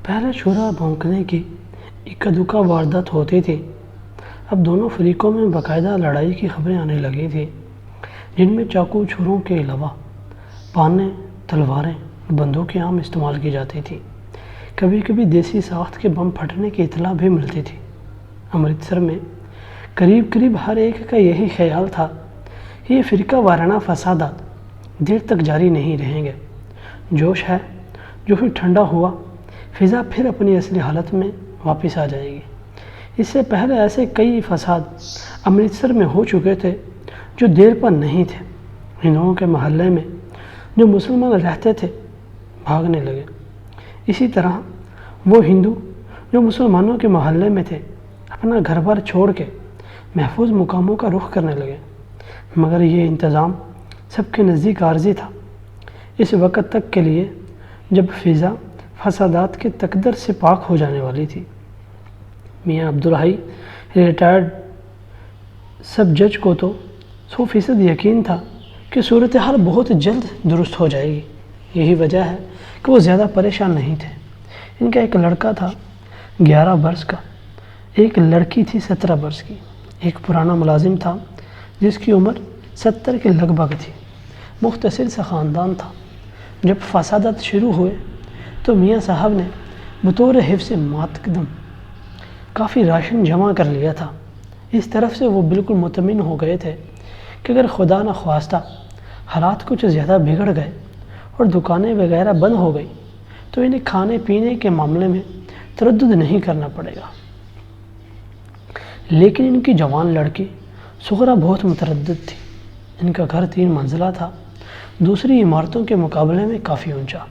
پہلے چھرا بھونکنے کی اکا دکا واردات ہوتی تھی، اب دونوں فریقوں میں باقاعدہ لڑائی کی خبریں آنے لگی تھیں، جن میں چاقو چھروں کے علاوہ پانے، تلواریں اور بندوقیں عام استعمال کی جاتی تھیں۔ کبھی کبھی دیسی ساخت کے بم پھٹنے کی اطلاع بھی ملتی تھی۔ امرتسر میں قریب ہر ایک کا یہی خیال تھا کہ یہ فرقہ وارانہ فسادات دیر تک جاری نہیں رہیں گے۔ جوش ہے جو پھر ٹھنڈا ہوا، فضا پھر اپنی اصلی حالت میں واپس آ جائے گی۔ اس سے پہلے ایسے کئی فساد امرتسر میں ہو چکے تھے جو دیر پر نہیں تھے۔ ہندوؤں کے محلے میں جو مسلمان رہتے تھے بھاگنے لگے، اسی طرح وہ ہندو جو مسلمانوں کے محلے میں تھے اپنا گھر بار چھوڑ کے محفوظ مقاموں کا رخ کرنے لگے۔ مگر یہ انتظام سب کے نزدیک عارضی تھا، اس وقت تک کے لیے جب فضا فسادات کے تقدر سے پاک ہو جانے والی تھی۔ میاں عبدالحی ریٹائرڈ سب جج کو تو 100% یقین تھا کہ صورتحال بہت جلد درست ہو جائے گی۔ یہی وجہ ہے کہ وہ زیادہ پریشان نہیں تھے۔ ان کا ایک لڑکا تھا 11 برس کا، ایک لڑکی تھی 17 برس کی، ایک پرانا ملازم تھا جس کی عمر 70 کے لگ بھگ تھی۔ مختصر سا خاندان تھا۔ جب فسادات شروع ہوئے تو میاں صاحب نے بطور حفظ مقدم کافی راشن جمع کر لیا تھا۔ اس طرف سے وہ بالکل مطمئن ہو گئے تھے کہ اگر خدا نخواستہ حالات کچھ زیادہ بگڑ گئے اور دکانیں وغیرہ بند ہو گئی تو انہیں کھانے پینے کے معاملے میں تردد نہیں کرنا پڑے گا۔ لیکن ان کی جوان لڑکی سغرا بہت متردد تھی۔ ان کا گھر 3 منزلہ تھا، دوسری عمارتوں کے مقابلے میں کافی اونچا۔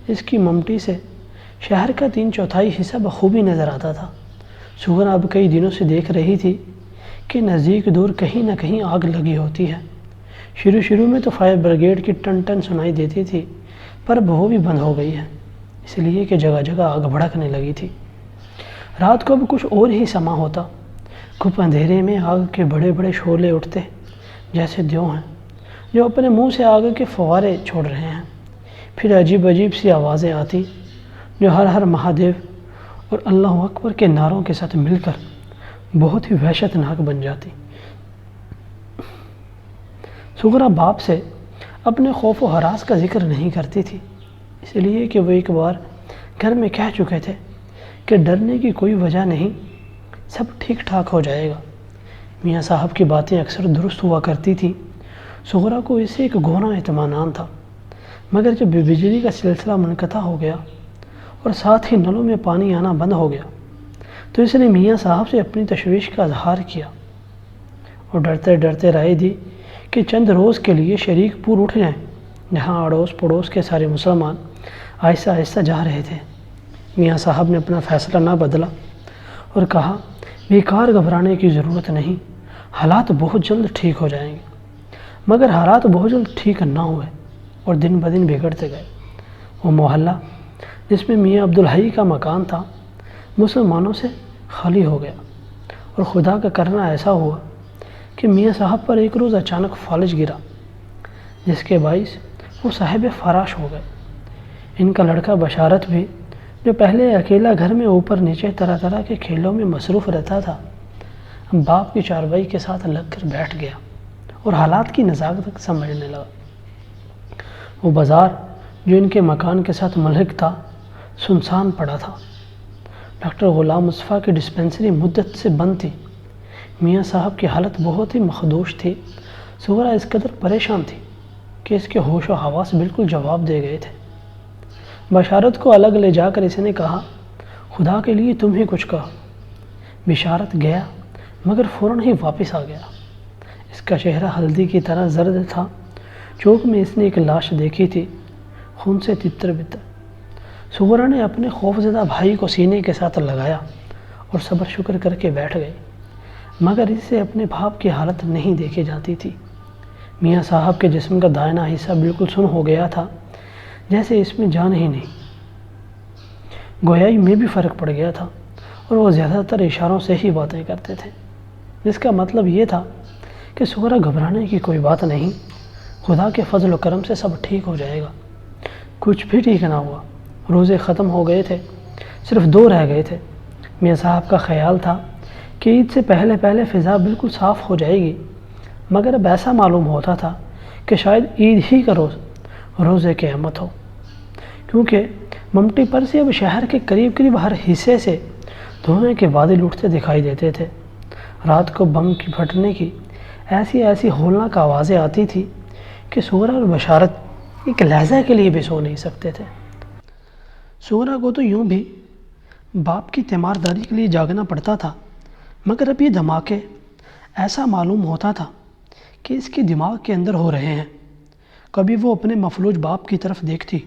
اس کی ممٹی سے شہر کا 3/4 حصہ بخوبی نظر آتا تھا۔ سغرا اب کئی دنوں سے دیکھ رہی تھی کہ نزدیک دور کہیں نہ کہیں آگ لگی ہوتی ہے۔ شروع میں تو فائر بریگیڈ کی ٹن ٹن سنائی دیتی تھی، پر اب وہ بھی بند ہو گئی ہے، اس لیے کہ جگہ جگہ آگ بھڑکنے لگی تھی۔ رات کو اب کچھ اور ہی سما ہوتا، گھپ اندھیرے میں آگ کے بڑے بڑے شعلے اٹھتے جیسے دیو ہیں جو اپنے منہ سے آگ کے فوارے چھوڑ رہے ہیں۔ پھر عجیب سی آوازیں آتی جو ہر ہر مہادیو اور اللہ اکبر کے نعروں کے ساتھ مل کر بہت ہی وحشت ناک بن جاتی۔ سغرا باپ سے اپنے خوف و ہراس کا ذکر نہیں کرتی تھی، اس لیے کہ وہ ایک بار گھر میں کہہ چکے تھے کہ ڈرنے کی کوئی وجہ نہیں، سب ٹھیک ٹھاک ہو جائے گا۔ میاں صاحب کی باتیں اکثر درست ہوا کرتی تھی۔ سغرا کو اس سے ایک گہرا اطمینان تھا۔ مگر جب بجلی کا سلسلہ منقطع ہو گیا اور ساتھ ہی نلوں میں پانی آنا بند ہو گیا تو اس نے میاں صاحب سے اپنی تشویش کا اظہار کیا اور ڈرتے رائے دی کہ چند روز کے لیے شریک پور اٹھ جائیں، جہاں اڑوس پڑوس کے سارے مسلمان آہستہ آہستہ جا رہے تھے۔ میاں صاحب نے اپنا فیصلہ نہ بدلا اور کہا بیکار گھبرانے کی ضرورت نہیں، حالات بہت جلد ٹھیک ہو جائیں گے۔ مگر حالات بہت جلد ٹھیک نہ ہوئے اور دن بدن بگڑتے گئے۔ وہ محلہ جس میں میاں عبدالحی کا مکان تھا مسلمانوں سے خالی ہو گیا، اور خدا کا کرنا ایسا ہوا کہ میاں صاحب پر ایک روز اچانک فالج گرا، جس کے باعث وہ صاحب فراش ہو گئے۔ ان کا لڑکا بشارت بھی، جو پہلے اکیلا گھر میں اوپر نیچے طرح کے کھیلوں میں مصروف رہتا تھا، باپ کی چارپائی کے ساتھ لگ کر بیٹھ گیا اور حالات کی نزاکت سمجھنے لگا۔ وہ بازار جو ان کے مکان کے ساتھ ملحق تھا سنسان پڑا تھا۔ ڈاکٹر غلام مصطفیٰ کی ڈسپنسری مدت سے بند تھی۔ میاں صاحب کی حالت بہت ہی مخدوش تھی۔ سغرا اس قدر پریشان تھی کہ اس کے ہوش و حواس بالکل جواب دے گئے تھے۔ بشارت کو الگ لے جا کر اس نے کہا خدا کے لیے تم ہی کچھ کہو۔ بشارت گیا مگر فوراً ہی واپس آ گیا۔ اس کا چہرہ ہلدی کی طرح زرد تھا۔ چوک میں اس نے ایک لاش دیکھی تھی، خون سے تتر بتر۔ سغرا نے اپنے خوفزدہ بھائی کو سینے کے ساتھ لگایا اور صبر شکر کر کے بیٹھ گئی، مگر اس سے اپنے باپ کی حالت نہیں دیکھی جاتی تھی۔ میاں صاحب کے جسم کا دائنا حصہ بالکل سن ہو گیا تھا، جیسے اس میں جان ہی نہیں۔ گویائی میں بھی فرق پڑ گیا تھا اور وہ زیادہ تر اشاروں سے ہی باتیں کرتے تھے، جس کا مطلب یہ تھا کہ سغرا گھبرانے کی کوئی بات نہیں، خدا کے فضل و کرم سے سب ٹھیک ہو جائے گا۔ کچھ بھی ٹھیک نہ ہوا۔ روزے ختم ہو گئے تھے، صرف 2 رہ گئے تھے۔ میاں صاحب کا خیال تھا کہ عید سے پہلے پہلے فضا بالکل صاف ہو جائے گی، مگر اب ایسا معلوم ہوتا تھا کہ شاید عید ہی کا روز قیامت ہو، کیونکہ ممٹی پر سے اب شہر کے قریب قریب ہر حصے سے دھوئیں کے بادل اٹھتے دکھائی دیتے تھے۔ رات کو بم کی پھٹنے کی ایسی ہولناک آوازیں آتی تھی کہ سغرا اور بشارت ایک لہجہ کے لیے بھی سو نہیں سکتے تھے۔ سغرا کو تو یوں بھی باپ کی تیمارداری کے لیے جاگنا پڑتا تھا، مگر اب یہ دھماکے ایسا معلوم ہوتا تھا کہ اس کے دماغ کے اندر ہو رہے ہیں۔ کبھی وہ اپنے مفلوج باپ کی طرف دیکھتی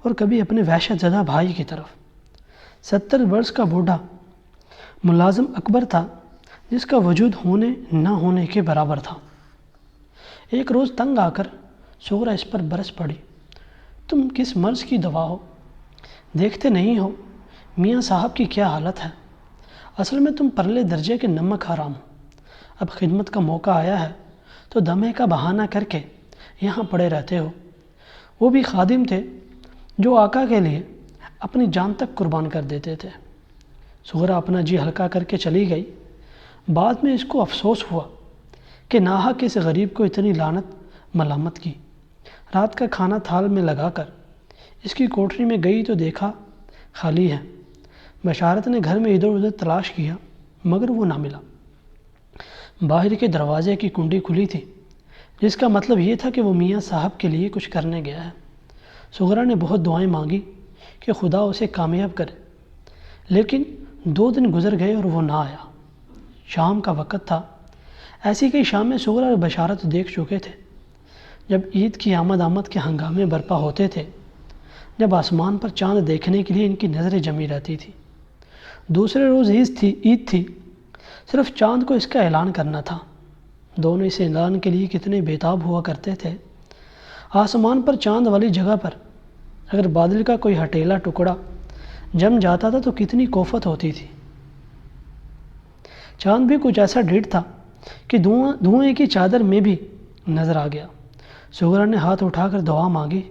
اور کبھی اپنے وحشت زدہ بھائی کی طرف۔ 70 برس کا بوڑھا ملازم اکبر تھا، جس کا وجود ہونے نہ ہونے کے برابر تھا۔ ایک روز تنگ آ کر سغرا اس پر برس پڑی، تم کس مرض کی دوا ہو؟ دیکھتے نہیں ہو میاں صاحب کی کیا حالت ہے؟ اصل میں تم پرلے درجے کے نمک حرام ہو۔ اب خدمت کا موقع آیا ہے تو دمے کا بہانہ کر کے یہاں پڑے رہتے ہو۔ وہ بھی خادم تھے جو آقا کے لیے اپنی جان تک قربان کر دیتے تھے۔ سغرا اپنا جی ہلکا کر کے چلی گئی۔ بعد میں اس کو افسوس ہوا کہ ناحق اس غریب کو اتنی لعنت ملامت کی۔ رات کا کھانا تھال میں لگا کر اس کی کوٹری میں گئی تو دیکھا خالی ہے۔ بشارت نے گھر میں ادھر ادھر تلاش کیا مگر وہ نہ ملا۔ باہر کے دروازے کی کنڈی کھلی تھی، جس کا مطلب یہ تھا کہ وہ میاں صاحب کے لیے کچھ کرنے گیا ہے۔ سغرا نے بہت دعائیں مانگی کہ خدا اسے کامیاب کرے، لیکن 2 دن گزر گئے اور وہ نہ آیا۔ شام کا وقت تھا۔ ایسی کئی شامیں سغرا اور بشارت دیکھ چکے تھے، جب عید کی آمد کے ہنگامے برپا ہوتے تھے، جب آسمان پر چاند دیکھنے کے لیے ان کی نظریں جمی رہتی تھی۔ دوسرے روز عید تھی، صرف چاند کو اس کا اعلان کرنا تھا۔ دونوں اس اعلان کے لیے کتنے بےتاب ہوا کرتے تھے۔ آسمان پر چاند والی جگہ پر اگر بادل کا کوئی ہٹیلا ٹکڑا جم جاتا تھا تو کتنی کوفت ہوتی تھی۔ چاند بھی کچھ ایسا ڈھیٹ تھا کہ دھوئیں کی چادر میں بھی نظر آ گیا۔ سغرا نے ہاتھ اٹھا کر دعا مانگی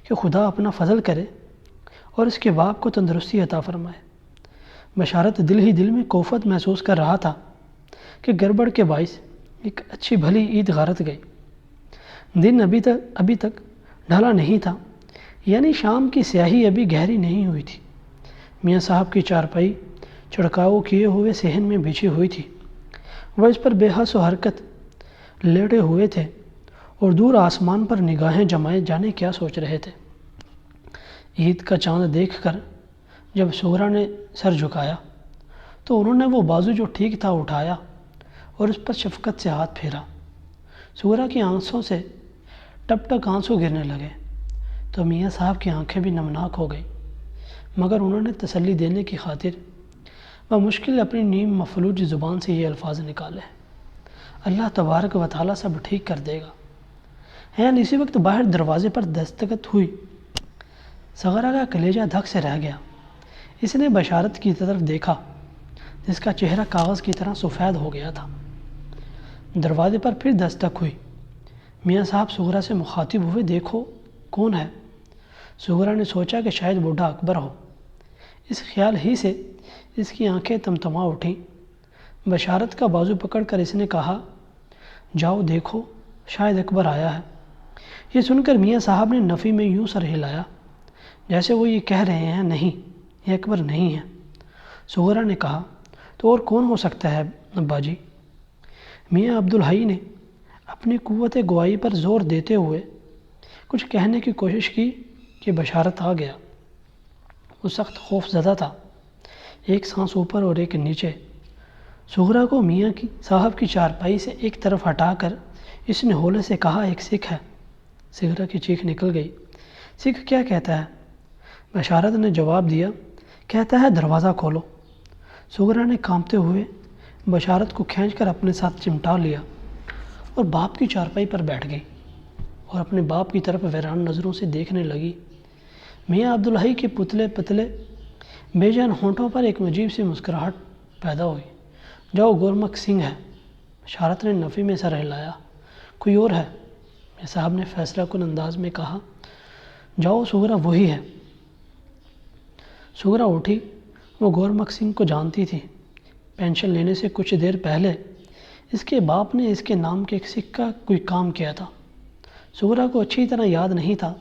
کہ خدا اپنا فضل کرے اور اس کے باپ کو تندرستی عطا فرمائے۔ بشارت دل ہی دل میں کوفت محسوس کر رہا تھا کہ گڑبڑ کے باعث ایک اچھی بھلی عید غارت گئی۔ دن ابھی تک ڈھلا نہیں تھا، یعنی شام کی سیاہی ابھی گہری نہیں ہوئی تھی۔ میاں صاحب کی چارپائی چھڑکاؤ کیے ہوئے صحن میں بچھی ہوئی تھی۔ وہ اس پر بے حس و حرکت لیٹے ہوئے تھے اور دور آسمان پر نگاہیں جمائے جانے کیا سوچ رہے تھے۔ عید کا چاند دیکھ کر جب سغرا نے سر جھکایا تو انہوں نے وہ بازو جو ٹھیک تھا اٹھایا اور اس پر شفقت سے ہاتھ پھیرا۔ سغرا کی آنکھوں سے ٹپ ٹپ آنسو گرنے لگے تو میاں صاحب کی آنکھیں بھی نمناک ہو گئیں، مگر انہوں نے تسلی دینے کی خاطر بمشکل اپنی نیم مفلوج زبان سے یہ الفاظ نکالے: اللہ تبارک و تعالیٰ سب ٹھیک کر دے گا۔ یعنی اسی وقت باہر دروازے پر دستخط ہوئی۔ سغرا کا کلیجہ دھک سے رہ گیا۔ اس نے بشارت کی طرف دیکھا جس کا چہرہ کاغذ کی طرح سفید ہو گیا تھا۔ دروازے پر پھر دستک ہوئی۔ میاں صاحب سغرا سے مخاطب ہوئے، دیکھو کون ہے؟ سغرا نے سوچا کہ شاید بوڑھا اکبر ہو۔ اس خیال ہی سے اس کی آنکھیں تمتما اٹھیں۔ بشارت کا بازو پکڑ کر اس نے کہا، جاؤ دیکھو شاید اکبر آیا ہے۔ یہ سن کر میاں صاحب نے نفی میں یوں سر ہلایا جیسے وہ یہ کہہ رہے ہیں، نہیں یہ اکبر نہیں ہے۔ سغرا نے کہا، تو اور کون ہو سکتا ہے ابا جی؟ میاں عبدالحی نے اپنی قوت گواہی پر زور دیتے ہوئے کچھ کہنے کی کوشش کی کہ بشارت آ گیا۔ وہ سخت خوف زدہ تھا، ایک سانس اوپر اور ایک نیچے۔ سغرا کو میاں صاحب کی چارپائی سے ایک طرف ہٹا کر اس نے ہولے سے کہا، ایک سکھ ہے۔ سغرا کی چیخ نکل گئی، سکھ کیا کہتا ہے؟ بشارت نے جواب دیا، کہتا ہے دروازہ کھولو۔ سغرا نے کانپتے ہوئے بشارت کو کھینچ کر اپنے ساتھ چمٹا لیا اور باپ کی چارپائی پر بیٹھ گئی اور اپنے باپ کی طرف ویران نظروں سے دیکھنے لگی۔ میاں عبدالحی کے پتلے پتلے بے جان ہونٹوں پر ایک عجیب سی مسکراہٹ پیدا ہوئی۔ جاؤ گورمکھ سنگھ ہے۔ بشارت نے نفی میں سر ہلایا، کوئی اور ہے؟ میاں صاحب نے فیصلہ کن انداز میں کہا، جاؤ سغرا وہی ہے۔ سغرا اٹھی۔ وہ گورمکھ سنگھ کو جانتی تھی۔ پینشن لینے سے کچھ دیر پہلے اس کے باپ نے اس کے نام کے ایک سکہ کوئی کام کیا تھا۔ سغرا کو اچھی طرح یاد نہیں تھا،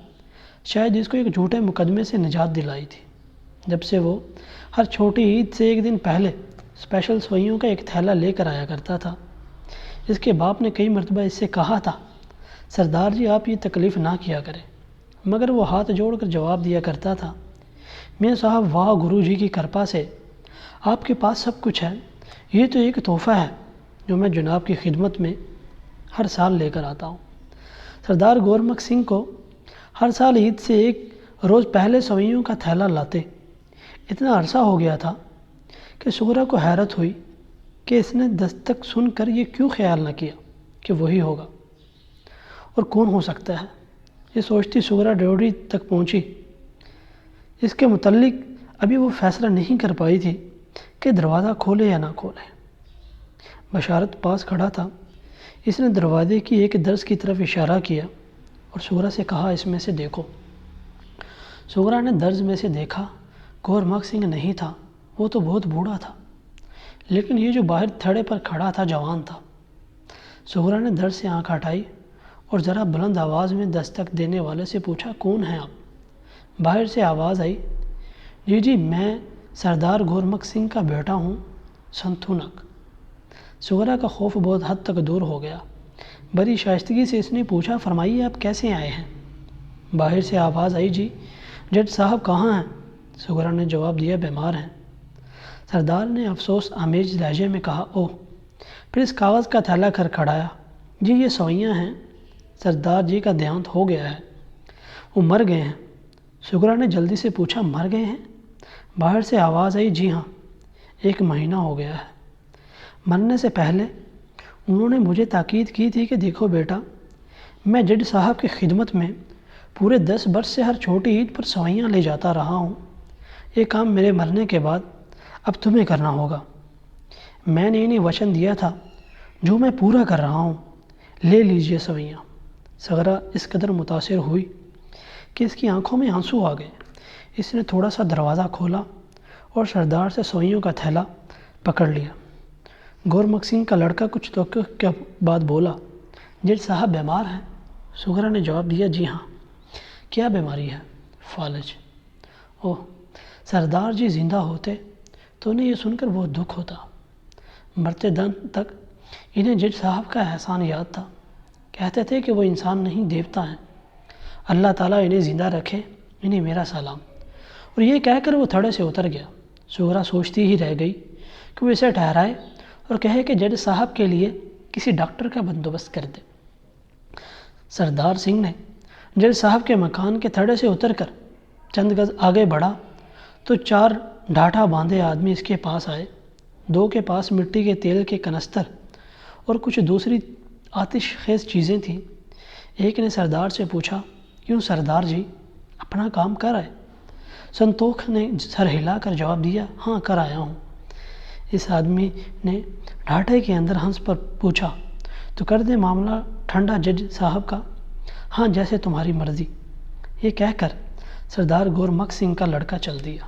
شاید اس کو ایک جھوٹے مقدمے سے نجات دلائی تھی۔ جب سے وہ ہر چھوٹی عید سے ایک دن پہلے اسپیشل سوئیوں کا ایک تھیلا لے کر آیا کرتا تھا۔ اس کے باپ نے کئی مرتبہ اس سے کہا تھا، سردار جی آپ یہ تکلیف نہ کیا کریں، مگر وہ ہاتھ جوڑ کر جواب دیا کرتا تھا، میاں صاحب واہ گرو جی کی کرپا سے آپ کے پاس سب کچھ ہے، یہ تو ایک تحفہ ہے جو میں جناب کی خدمت میں ہر سال لے کر آتا ہوں۔ سردار گورمکھ سنگھ کو ہر سال عید سے ایک روز پہلے سوئیوں کا تھیلا لاتے۔ اتنا عرصہ ہو گیا تھا کہ سغرا کو حیرت ہوئی کہ اس نے دستک سن کر یہ کیوں خیال نہ کیا کہ وہی ہوگا اور کون ہو سکتا ہے۔ یہ سوچتی سغرا ڈیوڑی تک پہنچی۔ اس کے متعلق ابھی وہ فیصلہ نہیں کر پائی تھی کہ دروازہ کھولے یا نہ کھولے۔ بشارت پاس کھڑا تھا۔ اس نے دروازے کی ایک درز کی طرف اشارہ کیا اور سغرا سے کہا، اس میں سے دیکھو۔ سغرا نے درز میں سے دیکھا۔ گورمکھ سنگھ نہیں تھا، وہ تو بہت بوڑھا تھا، لیکن یہ جو باہر تھڑے پر کھڑا تھا جوان تھا۔ سغرا نے درز سے آنکھ ہٹائی اور ذرا بلند آواز میں دستک دینے والے سے پوچھا، کون ہیں آپ؟ باہر سے آواز آئی، جی میں سردار گورمکھ سنگھ کا بیٹا ہوں، سنتھونک۔ سغرا کا خوف بہت حد تک دور ہو گیا۔ بڑی شائستگی سے اس نے پوچھا، فرمائیے آپ کیسے آئے ہیں؟ باہر سے آواز آئی، جی جج صاحب کہاں ہیں؟ سغرا نے جواب دیا، بیمار ہیں۔ سردار نے افسوس آمیز لہجے میں کہا، اوہ، پھر اس کاغذ کا تھیلا کر کھڑایا، جی یہ سوئیاں ہیں، سردار جی کا دیہانت ہو گیا ہے، وہ مر گئے ہیں۔ سغرا نے جلدی سے پوچھا، مر گئے ہیں؟ باہر سے آواز آئی، جی ہاں، 1 مہینہ ہو گیا ہے۔ مرنے سے پہلے انہوں نے مجھے تاکید کی تھی کہ دیکھو بیٹا، میں جج صاحب کی خدمت میں پورے 10 برس سے ہر چھوٹی عید پر سوئیاں لے جاتا رہا ہوں، یہ کام میرے مرنے کے بعد اب تمہیں کرنا ہوگا۔ میں نے انہیں وچن دیا تھا جو میں پورا کر رہا ہوں، لے لیجئے سوئیاں۔ سغرا اس قدر متاثر ہوئی کہ اس کی آنکھوں میں آنسو آ گئے۔ اس نے تھوڑا سا دروازہ کھولا اور سردار سے سوئیوں کا تھیلا پکڑ لیا۔ گورمکھ سنگھ کا لڑکا کچھ توقع کے بعد بولا، جج صاحب بیمار ہیں؟ سغرا نے جواب دیا، جی ہاں۔ کیا بیماری ہے؟ فالج۔ اوہ، سردار جی زندہ ہوتے تو انہیں یہ سن کر بہت دکھ ہوتا۔ مرتے دم تک انہیں جج صاحب کا احسان یاد تھا، کہتے تھے کہ وہ انسان نہیں دیوتا ہیں، اللہ تعالیٰ انہیں زندہ رکھے، انہیں میرا سلام۔ اور یہ کہہ کر وہ تھڑے سے اتر گیا۔ سغرا سوچتی ہی رہ گئی کہ وہ اسے ٹھہرائے اور کہے کہ جج صاحب کے لیے کسی ڈاکٹر کا بندوبست کر دے۔ سردار سنگھ نے جج صاحب کے مکان کے تھڑے سے اتر کر چند گز آگے بڑھا تو 4 ڈھاٹا باندھے آدمی اس کے پاس آئے۔ 2 کے پاس مٹی کے تیل کے کنستر اور کچھ دوسری آتش خیز چیزیں تھیں۔ ایک نے سردار سے پوچھا، کیوں سردار جی، اپنا کام کر آئے؟ سنتوکھ نے سر ہلا کر جواب دیا، ہاں کر آیا ہوں۔ اس آدمی نے ڈھاٹے کے اندر ہنس پر پوچھا، تو کر دے معاملہ ٹھنڈا جج صاحب کا؟ ہاں جیسے تمہاری مرضی۔ یہ کہہ کر سردار گورمکھ سنگھ کا لڑکا چل دیا۔